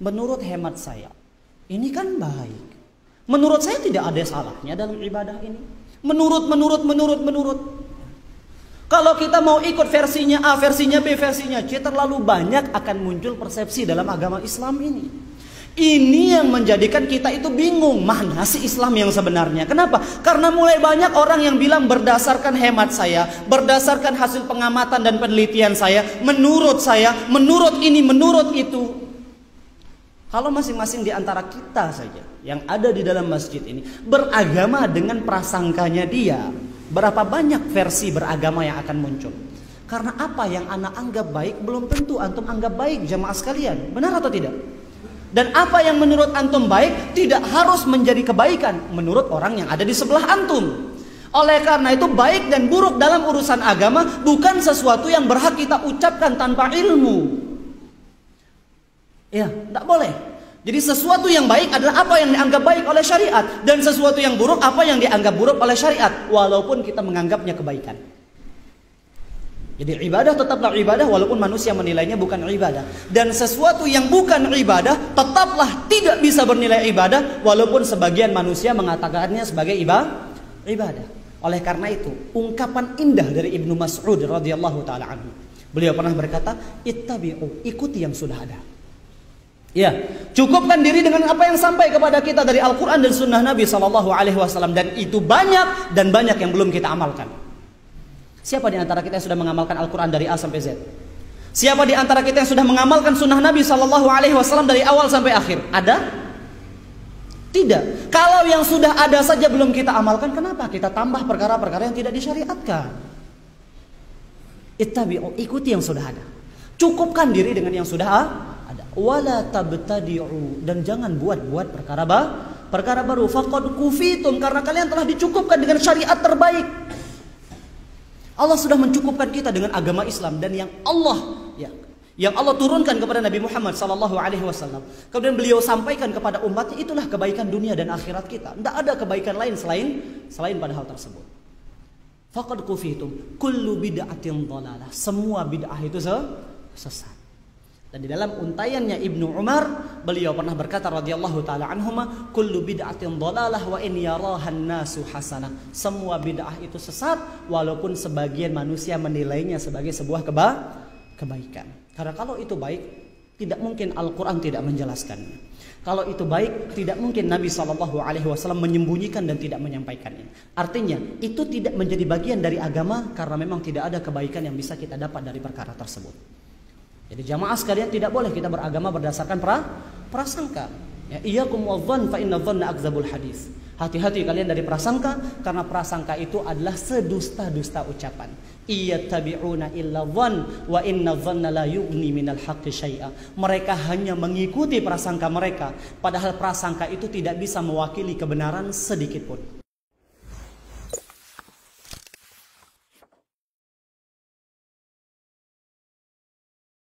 menurut hemat saya, ini kan baik. Menurut saya tidak ada salahnya dalam ibadah ini. Menurut. Kalau kita mau ikut versinya A, versinya B, versinya C, terlalu banyak akan muncul persepsi dalam agama Islam ini. Ini yang menjadikan kita itu bingung, mana sih Islam yang sebenarnya? Kenapa? Karena mulai banyak orang yang bilang berdasarkan hemat saya, berdasarkan hasil pengamatan dan penelitian saya, menurut ini, menurut itu. Kalau masing-masing di antara kita saja yang ada di dalam masjid ini beragama dengan prasangkanya dia, berapa banyak versi beragama yang akan muncul? Karena apa yang anak anggap baik belum tentu antum anggap baik, jamaah sekalian. Benar atau tidak? Dan apa yang menurut antum baik tidak harus menjadi kebaikan menurut orang yang ada di sebelah antum. Oleh karena itu baik dan buruk dalam urusan agama bukan sesuatu yang berhak kita ucapkan tanpa ilmu. Ya, tidak boleh. Jadi sesuatu yang baik adalah apa yang dianggap baik oleh syariat, dan sesuatu yang buruk apa yang dianggap buruk oleh syariat, walaupun kita menganggapnya kebaikan. Jadi ibadah tetaplah ibadah walaupun manusia menilainya bukan ibadah. Dan sesuatu yang bukan ibadah tetaplah tidak bisa bernilai ibadah walaupun sebagian manusia mengatakannya sebagai ibadah. Oleh karena itu, ungkapan indah dari Ibnu Mas'ud radhiyallahu taala anhu. Beliau pernah berkata, "Ittabi'u, ikuti yang sudah ada." Ya, cukupkan diri dengan apa yang sampai kepada kita dari Al-Quran dan Sunnah Nabi SAW, dan itu banyak dan banyak yang belum kita amalkan. Siapa di antara kita yang sudah mengamalkan Al-Quran dari A sampai Z? Siapa di antara kita yang sudah mengamalkan Sunnah Nabi SAW dari awal sampai akhir? Ada? Tidak. Kalau yang sudah ada saja belum kita amalkan, kenapa kita tambah perkara-perkara yang tidak disyariatkan? Ittabi'u, ikuti yang sudah ada. Cukupkan diri dengan yang sudah ada. Wala tabtadi'u, dan jangan buat-buat perkara baru. Faqad kufitum, karena kalian telah dicukupkan dengan syariat terbaik. Allah sudah mencukupkan kita dengan agama Islam, dan yang Allah turunkan kepada Nabi Muhammad SAW. Kemudian beliau sampaikan kepada umatnya, itulah kebaikan dunia dan akhirat kita. Tidak ada kebaikan lain selain pada hal tersebut. Faqad kufitum kullu bid'atin dhalalah. Semua bid'ah itu sesat. Dan di dalam untaiannya Ibnu Umar, beliau pernah berkata radhiyallahu taala anhuma, kullu bid'atin dhalalah wa in yarahan nasu hasanah. Semua bid'ah itu sesat walaupun sebagian manusia menilainya sebagai sebuah kebaikan. Karena kalau itu baik, tidak mungkin Al-Quran tidak menjelaskannya. Kalau itu baik, tidak mungkin Nabi SAW menyembunyikan dan tidak menyampaikannya. Artinya, itu tidak menjadi bagian dari agama karena memang tidak ada kebaikan yang bisa kita dapat dari perkara tersebut. Jadi jamaah sekalian, tidak boleh kita beragama berdasarkan prasangka. Ya, iyyakum wadh-dhann fa inna dhanna akdzabul hadis. Hati-hati kalian dari prasangka, karena prasangka itu adalah sedusta-dusta ucapan. Iyattabi'una illa dhann wa inna dhanna la yughni minal haqqi syai'a. Mereka hanya mengikuti prasangka mereka, padahal prasangka itu tidak bisa mewakili kebenaran sedikit pun.